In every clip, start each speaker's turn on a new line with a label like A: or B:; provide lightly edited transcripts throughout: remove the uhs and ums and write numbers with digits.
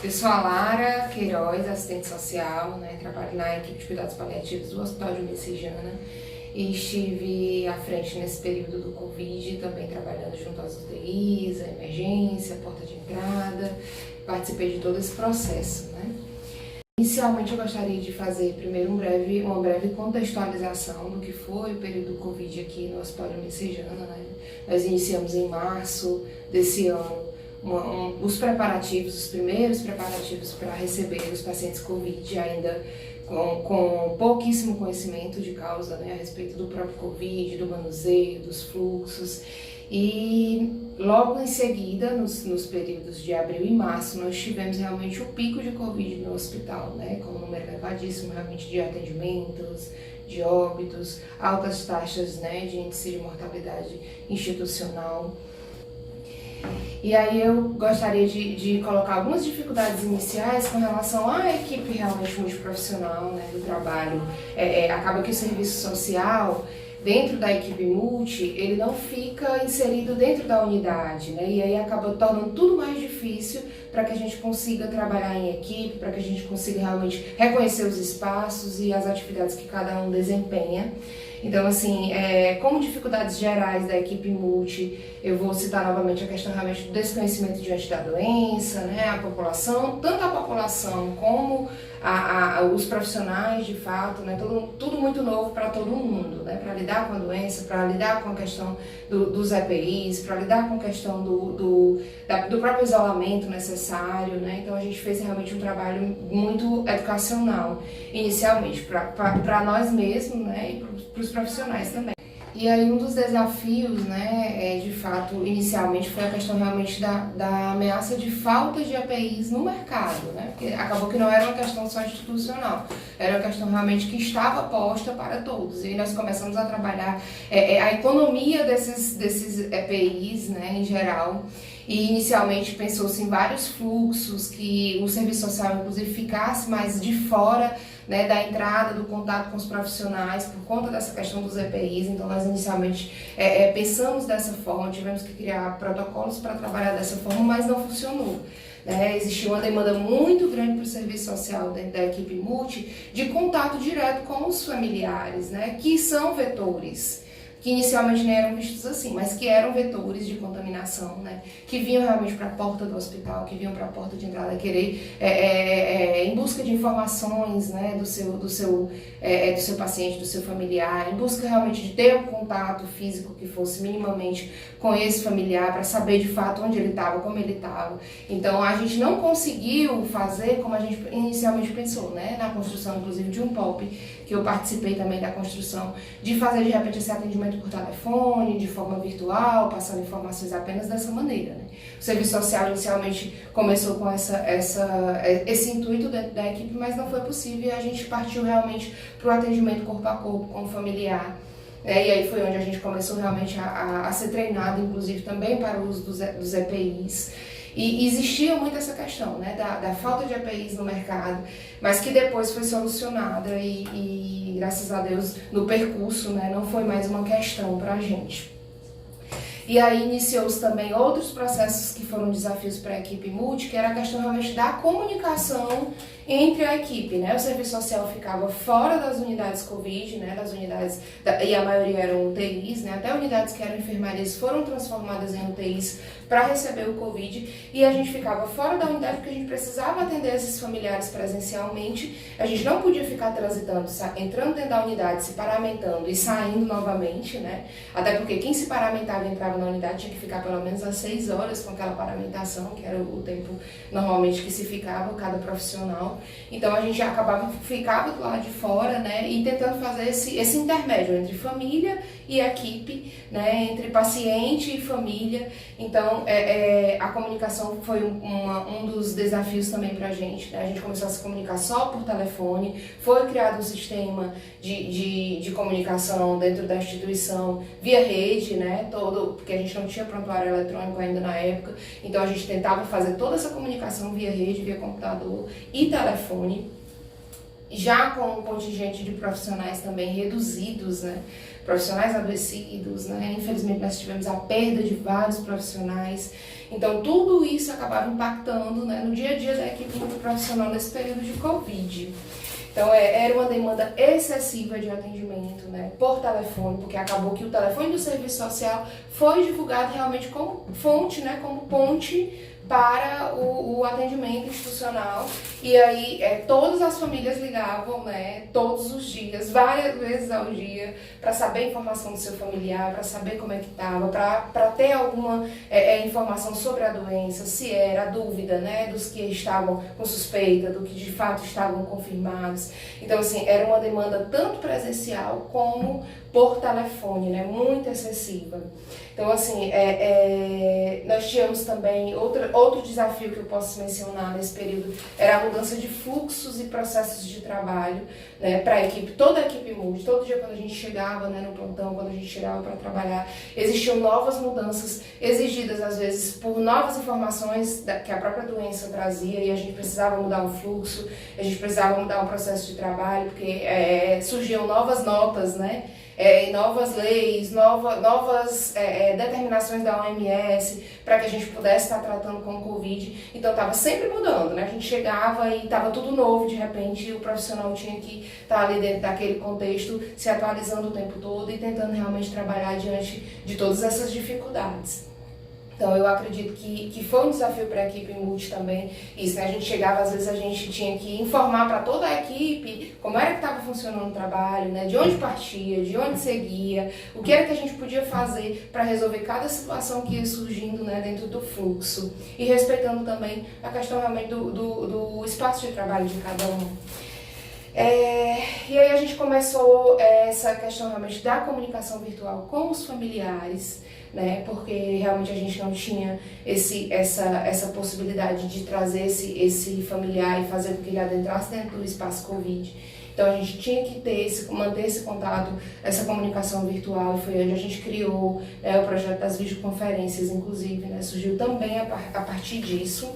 A: Eu sou a Lara Queiroz, assistente social, trabalho na equipe de cuidados paliativos do Hospital de Messejana e estive à frente nesse período do Covid, também trabalhando junto às UTIs, a emergência, a porta de entrada, participei de todo esse processo. Inicialmente eu gostaria de fazer primeiro uma breve contextualização do que foi o período do Covid aqui no Hospital de Messejana. Nós iniciamos em março desse ano os primeiros preparativos para receber os pacientes Covid, ainda com pouquíssimo conhecimento de causa a respeito do próprio Covid, do manuseio, dos fluxos. E logo em seguida, nos períodos de abril e março, nós tivemos realmente o pico de Covid no hospital, com um número elevadíssimo realmente de atendimentos, de óbitos, altas taxas de índice de mortalidade institucional. E aí eu gostaria de colocar algumas dificuldades iniciais com relação à equipe realmente multiprofissional do trabalho. Acaba que o serviço social, dentro da equipe multi, ele não fica inserido dentro da unidade, e aí acaba tornando tudo mais difícil para que a gente consiga trabalhar em equipe, para que a gente consiga realmente reconhecer os espaços e as atividades que cada um desempenha. Então, assim, como dificuldades gerais da equipe multi, eu vou citar novamente a questão realmente do desconhecimento diante da doença, a população, tanto a população como os profissionais, de fato, tudo muito novo para todo mundo, para lidar com a doença, para lidar com a questão dos EPIs, para lidar com a questão do próprio isolamento necessário, Então a gente fez realmente um trabalho muito educacional, inicialmente, para nós mesmos, e para os profissionais também. E aí um dos desafios, de fato, inicialmente foi a questão realmente da ameaça de falta de APIs no mercado, Porque acabou que não era uma questão só institucional, era uma questão realmente que estava posta para todos. E aí nós começamos a trabalhar a economia desses EPIs, em geral. E inicialmente pensou-se em vários fluxos, que o serviço social inclusive ficasse mais de fora da entrada, do contato com os profissionais, por conta dessa questão dos EPIs. Então nós inicialmente pensamos dessa forma, tivemos que criar protocolos para trabalhar dessa forma, mas não funcionou. Existia uma demanda muito grande para o serviço social dentro da equipe multi, de contato direto com os familiares, que são vetores, que inicialmente nem eram vistos assim, mas que eram vetores de contaminação, que vinham realmente para a porta do hospital, que vinham para a porta de entrada querer, em busca de informações do seu paciente, do seu familiar, em busca realmente de ter um contato físico que fosse minimamente com esse familiar, para saber de fato onde ele estava, como ele estava. Então a gente não conseguiu fazer como a gente inicialmente pensou, na construção inclusive de um POP, que eu participei também da construção, de fazer de repente esse atendimento por telefone, de forma virtual, passando informações apenas dessa maneira. O serviço social inicialmente começou com esse intuito dentro da equipe, mas não foi possível, e a gente partiu realmente para o atendimento corpo a corpo com o familiar. E aí foi onde a gente começou realmente a ser treinado, inclusive também para o uso dos EPIs. E existia muito essa questão da falta de EPIs no mercado, mas que depois foi solucionada e graças a Deus, no percurso, não foi mais uma questão para a gente. E aí iniciou-se também outros processos que foram desafios para a equipe multi, que era a questão realmente da comunicação entre a equipe, O serviço social ficava fora das unidades Covid, das unidades, e a maioria eram UTIs, até unidades que eram enfermarias foram transformadas em UTIs para receber o Covid, e a gente ficava fora da unidade porque a gente precisava atender esses familiares presencialmente, a gente não podia ficar transitando, entrando dentro da unidade, se paramentando e saindo novamente, Até porque quem se paramentava e entrava na unidade tinha que ficar pelo menos às 6 horas com aquela paramentação, que era o tempo normalmente que se ficava cada profissional. Então a gente ficava do lado de fora, e tentando fazer esse intermédio entre família e equipe, entre paciente e família. Então a comunicação foi um dos desafios também para a gente. A gente começou a se comunicar só por telefone, foi criado um sistema de comunicação dentro da instituição via rede, porque a gente não tinha prontuário eletrônico ainda na época, então a gente tentava fazer toda essa comunicação via rede, via computador e telefone, já com um contingente de profissionais também reduzidos, profissionais adoecidos, né? Infelizmente nós tivemos a perda de vários profissionais. Então tudo isso acabava impactando, né, no dia a dia da equipe multiprofissional nesse período de Covid. Então era uma demanda excessiva de atendimento, né, por telefone, porque acabou que o telefone do serviço social foi divulgado realmente como fonte, né, como ponte para o atendimento institucional. E aí todas as famílias ligavam, né, todos os dias, várias vezes ao dia, para saber a informação do seu familiar, para saber como é que estava, para ter alguma informação sobre a doença, se era a dúvida, né, dos que estavam com suspeita, do que de fato estavam confirmados. Então, assim, era uma demanda tanto presencial como por telefone, né, muito excessiva. Então, assim, nós tínhamos também outro desafio que eu posso mencionar nesse período, era a mudança de fluxos e processos de trabalho, né, para a equipe, toda a equipe multi. Todo dia quando a gente chegava, né, no plantão, quando a gente chegava para trabalhar, existiam novas mudanças exigidas, às vezes, por novas informações que a própria doença trazia, e a gente precisava mudar o fluxo, a gente precisava mudar o processo de trabalho, porque surgiam novas notas, né, novas leis, novas determinações da OMS para que a gente pudesse estar tratando com o Covid. Então estava sempre mudando, né? A gente chegava e estava tudo novo, de repente o profissional tinha que estar ali dentro daquele contexto, se atualizando o tempo todo e tentando realmente trabalhar diante de todas essas dificuldades. Então eu acredito que foi um desafio para a equipe multi também, isso, né? A gente chegava, às vezes a gente tinha que informar para toda a equipe como era que estava funcionando o trabalho, né? De onde partia, de onde seguia, o que era que a gente podia fazer para resolver cada situação que ia surgindo, né, dentro do fluxo, e respeitando também a questão realmente do espaço de trabalho de cada um. E aí a gente começou essa questão realmente da comunicação virtual com os familiares, né, porque realmente a gente não tinha essa possibilidade de trazer esse familiar e fazer com que ele adentrasse dentro do espaço Covid. Então a gente tinha que manter esse contato, essa comunicação virtual, e foi onde a gente criou, né, o projeto das videoconferências, inclusive, né, surgiu também a partir disso,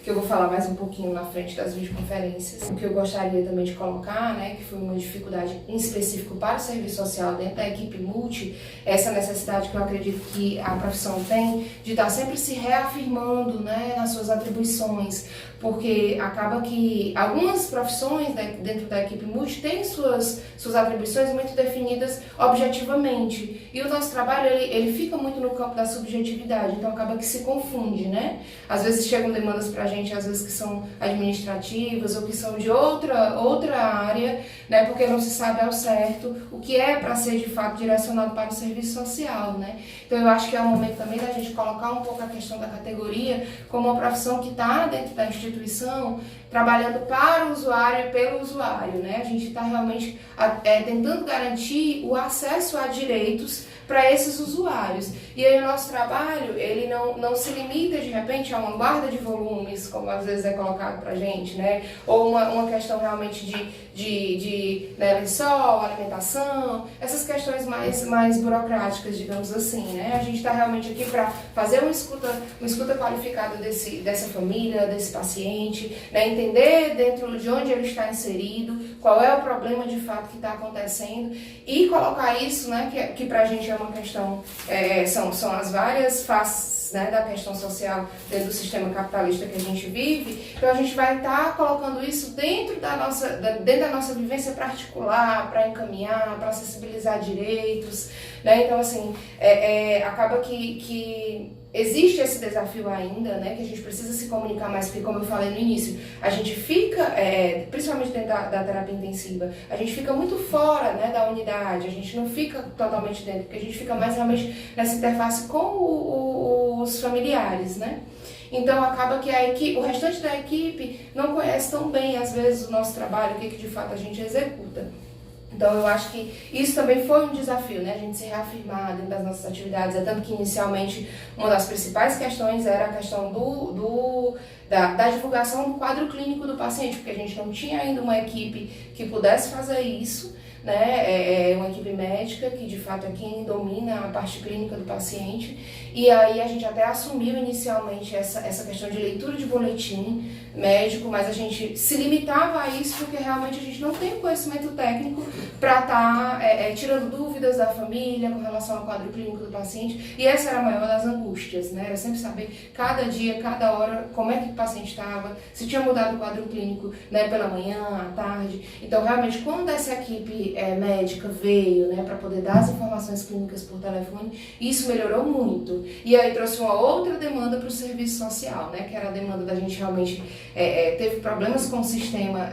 A: que eu vou falar mais um pouquinho na frente das videoconferências. O que eu gostaria também de colocar, né, que foi uma dificuldade em específico para o serviço social dentro da equipe multi, essa necessidade que eu acredito que a profissão tem de estar sempre se reafirmando, né, nas suas atribuições, porque acaba que algumas profissões, né, dentro da equipe multi têm suas atribuições muito definidas objetivamente, e o nosso trabalho ele fica muito no campo da subjetividade, então acaba que se confunde, né? Às vezes chegam demandas para a gente, às vezes que são administrativas ou que são de outra área, né, porque não se sabe ao certo o que é para ser de fato direcionado para o serviço social, né? Então eu acho que é o momento também da gente colocar um pouco a questão da categoria como uma profissão que está dentro da instituição, trabalhando para o usuário e pelo usuário, né? A gente está realmente tentando garantir o acesso a direitos para esses usuários. E aí o nosso trabalho, ele não se limita de repente a uma guarda de volumes, como às vezes é colocado para a gente, né? Ou uma questão realmente de lençol, alimentação, essas questões mais burocráticas, digamos assim, né? A gente está realmente aqui para fazer uma escuta qualificada dessa família, desse paciente, né? Entender dentro de onde ele está inserido, qual é o problema de fato que está acontecendo, e colocar isso, né, que para a gente é uma questão, são as várias faces, né, da questão social dentro do sistema capitalista que a gente vive. Então a gente vai estar colocando isso dentro da nossa vivência particular, para encaminhar, para acessibilizar direitos, né? Então assim, acaba que existe esse desafio ainda, né, que a gente precisa se comunicar mais, porque como eu falei no início, a gente fica, principalmente dentro da terapia intensiva, a gente fica muito fora, né, da unidade, a gente não fica totalmente dentro, porque a gente fica mais realmente nessa interface com os familiares, né. Então acaba que o restante da equipe não conhece tão bem, às vezes, o nosso trabalho, o que de fato a gente executa. Então eu acho que isso também foi um desafio, né? A gente se reafirmar dentro das nossas atividades. Tanto que inicialmente uma das principais questões era a questão da divulgação do quadro clínico do paciente, porque a gente não tinha ainda uma equipe que pudesse fazer isso, né, é uma equipe médica que de fato é quem domina a parte clínica do paciente, e aí a gente até assumiu inicialmente essa questão de leitura de boletim médico, mas a gente se limitava a isso porque realmente a gente não tem conhecimento técnico para estar tirando dúvidas da família com relação ao quadro clínico do paciente, e essa era a maior das angústias, né? Era sempre saber cada dia, cada hora, como é que o paciente estava, se tinha mudado o quadro clínico, né, pela manhã, à tarde. Então, realmente, quando essa equipe médica veio, né, para poder dar as informações clínicas por telefone, isso melhorou muito. E aí trouxe uma outra demanda para o serviço social, né, que era a demanda da gente realmente teve problemas com o sistema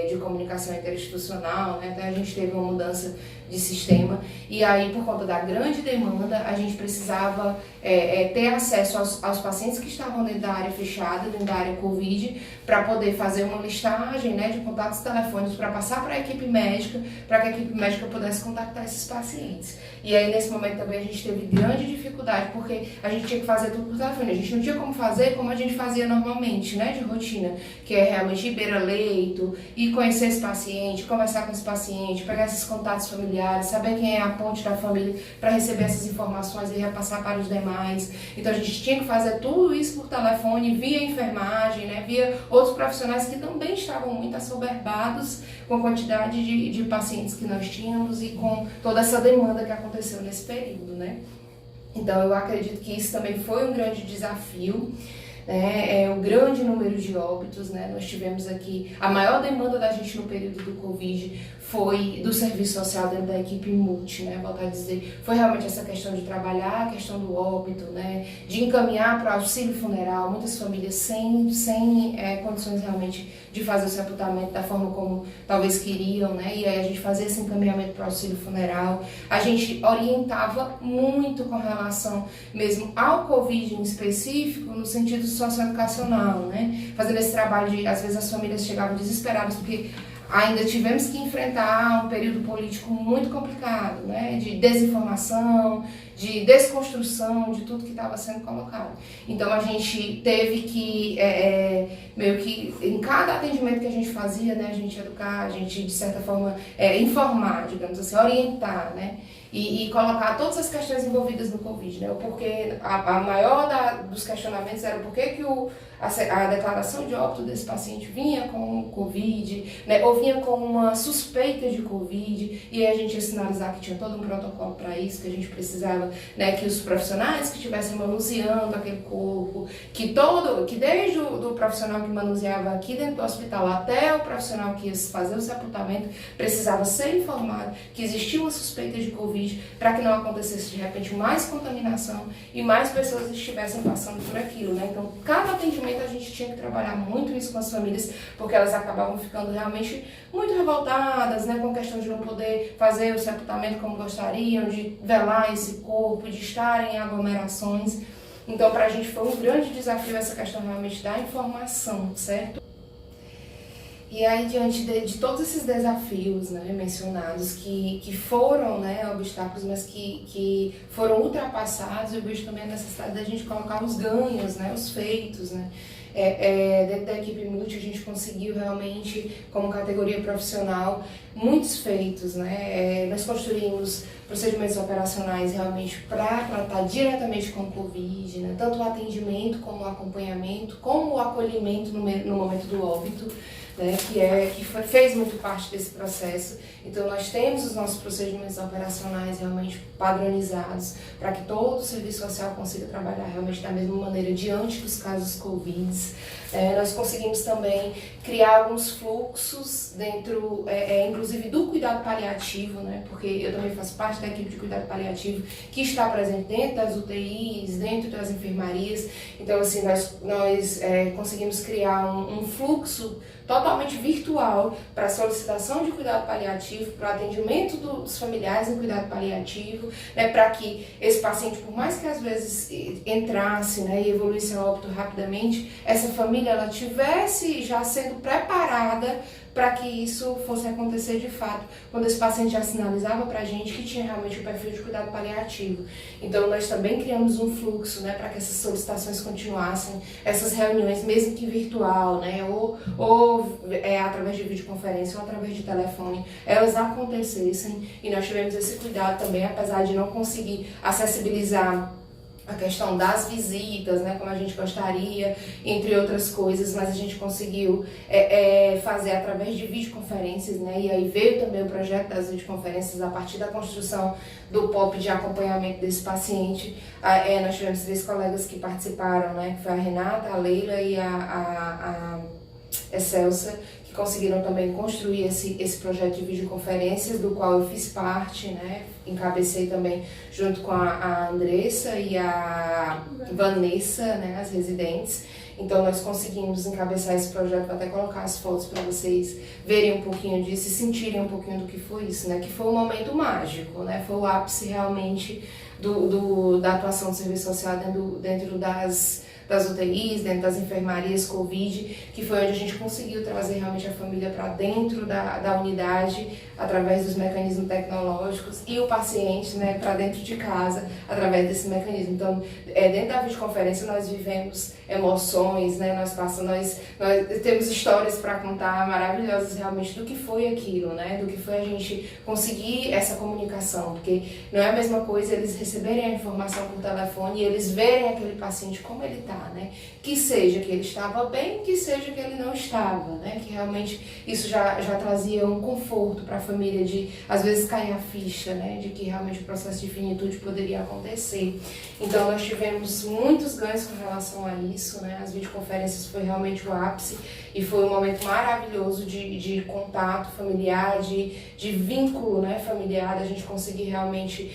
A: de comunicação interinstitucional, né, até a gente teve uma mudança de sistema, e aí por conta da grande demanda a gente precisava ter acesso aos pacientes que estavam dentro da área fechada, dentro da área Covid, para poder fazer uma listagem, né, de contatos telefônicos para passar para a equipe médica, para que a equipe médica pudesse contactar esses pacientes. E aí nesse momento também a gente teve grande dificuldade, porque a gente tinha que fazer tudo por telefone, a gente não tinha como fazer como a gente fazia normalmente, né, de rotina, que é realmente ir beira-leito, ir conhecer esse paciente, conversar com esse paciente, pegar esses contatos familiares, saber quem é a ponte da família para receber essas informações e repassar para os demais. Então a gente tinha que fazer tudo isso por telefone, via enfermagem, né, via outros profissionais que também estavam muito assoberbados com a quantidade de pacientes que nós tínhamos e com toda essa demanda que aconteceu nesse período, né. Então eu acredito que isso também foi um grande desafio, né, o grande número de óbitos, né, nós tivemos aqui, a maior demanda da gente no período do Covid foi do serviço social dentro da equipe multi, né, voltar a dizer, foi realmente essa questão de trabalhar a questão do óbito, né, de encaminhar para o auxílio funeral, muitas famílias sem condições realmente de fazer o sepultamento da forma como talvez queriam, né, e aí a gente fazia esse encaminhamento para o auxílio funeral, a gente orientava muito com relação mesmo ao Covid em específico, no sentido socioeducacional, né, fazendo esse trabalho de, às vezes as famílias chegavam desesperadas porque ainda tivemos que enfrentar um período político muito complicado, né, de desinformação, de desconstrução de tudo que estava sendo colocado. Então a gente teve que, meio que em cada atendimento que a gente fazia, né, a gente educar, a gente de certa forma informar, digamos assim, orientar, né, e colocar todas as questões envolvidas no Covid, né, o porquê, a maior dos questionamentos era o porquê que a declaração de óbito desse paciente vinha com Covid, né, ou vinha com uma suspeita de Covid, e aí a gente ia sinalizar que tinha todo um protocolo para isso, que a gente precisava, né, que os profissionais que estivessem manuseando aquele corpo, que desde o profissional que manuseava aqui dentro do hospital até o profissional que ia fazer o sepultamento, precisava ser informado que existia uma suspeita de Covid, para que não acontecesse de repente mais contaminação e mais pessoas estivessem passando por aquilo, né? Então, cada atendimento a gente tinha que trabalhar muito isso com as famílias, porque elas acabavam ficando realmente muito revoltadas, né, com a questão de não poder fazer o sepultamento como gostariam, de velar esse corpo, de estarem em aglomerações. Então, para a gente foi um grande desafio essa questão realmente da informação, certo? E aí, diante de todos esses desafios, né, mencionados, que foram, né, obstáculos, mas que foram ultrapassados, eu vejo também a necessidade da gente colocar os ganhos, né, os feitos, né. Dentro da equipe multi a gente conseguiu realmente, como categoria profissional, muitos feitos, né. Nós construímos procedimentos operacionais realmente para tratar diretamente com o Covid, né, tanto o atendimento como o acompanhamento, como o acolhimento no momento do óbito, né, fez muito parte desse processo. Então nós temos os nossos procedimentos operacionais realmente padronizados para que todo o serviço social consiga trabalhar realmente da mesma maneira diante dos casos Covid. Nós conseguimos também criar alguns fluxos dentro, inclusive do cuidado paliativo, né, porque eu também faço parte da equipe de cuidado paliativo que está presente dentro das UTIs, dentro das enfermarias. Então assim, nós conseguimos criar um fluxo totalmente virtual para a solicitação de cuidado paliativo, para o atendimento dos familiares em cuidado paliativo, né, para que esse paciente, por mais que às vezes entrasse, né, e evoluísse a óbito rapidamente, essa família ela tivesse já sendo preparada para que isso fosse acontecer de fato, quando esse paciente já sinalizava para a gente que tinha realmente o perfil de cuidado paliativo. Então nós também criamos um fluxo, né, para que essas solicitações continuassem, essas reuniões, mesmo que virtual, né, ou através de videoconferência ou através de telefone, elas acontecessem, e nós tivemos esse cuidado também, apesar de não conseguir acessibilizar a questão das visitas, né, como a gente gostaria, entre outras coisas, mas a gente conseguiu fazer através de videoconferências, né, e aí veio também o projeto das videoconferências a partir da construção do POP de acompanhamento desse paciente. Nós tivemos 3 colegas que participaram, né, que foi a Renata, a Leila e a Excelsa, que conseguiram também construir esse projeto de videoconferências, do qual eu fiz parte, né, encabecei também junto com a Andressa e a Vanessa, né, as residentes. Então nós conseguimos encabeçar esse projeto, vou até colocar as fotos para vocês verem um pouquinho disso e sentirem um pouquinho do que foi isso, né, que foi um momento mágico, né, foi o ápice realmente da atuação do serviço social dentro das UTIs, dentro das enfermarias Covid, que foi onde a gente conseguiu trazer realmente a família para dentro da unidade, através dos mecanismos tecnológicos, e o paciente, né, para dentro de casa, através desse mecanismo. Então, dentro da videoconferência nós vivemos emoções, né, nós temos histórias para contar maravilhosas realmente do que foi aquilo, né, do que foi a gente conseguir essa comunicação, porque não é a mesma coisa eles receberem a informação por telefone e eles verem aquele paciente como ele está, né? Que seja que ele estava bem, que seja que ele não estava, né? Que realmente isso já trazia um conforto para a família de, às vezes, cair a ficha, né? De que realmente o processo de finitude poderia acontecer. Então, nós tivemos muitos ganhos com relação a isso, né? As videoconferências foi realmente o ápice e foi um momento maravilhoso de contato familiar, de vínculo, né, familiar, a gente conseguir realmente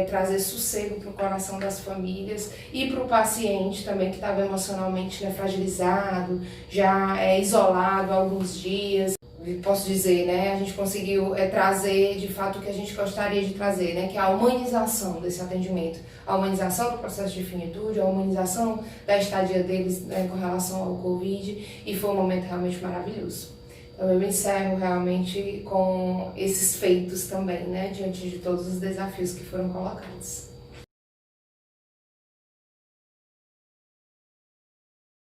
A: trazer sossego para o coração das famílias e para o paciente também, que estava emocionalmente, né, fragilizado, já isolado há alguns dias. Posso dizer, né, a gente conseguiu trazer de fato o que a gente gostaria de trazer, né, que é a humanização desse atendimento, a humanização do processo de finitude, a humanização da estadia deles, né, com relação ao Covid, e foi um momento realmente maravilhoso. Então eu encerro realmente com esses feitos também, né, diante de todos os desafios que foram colocados.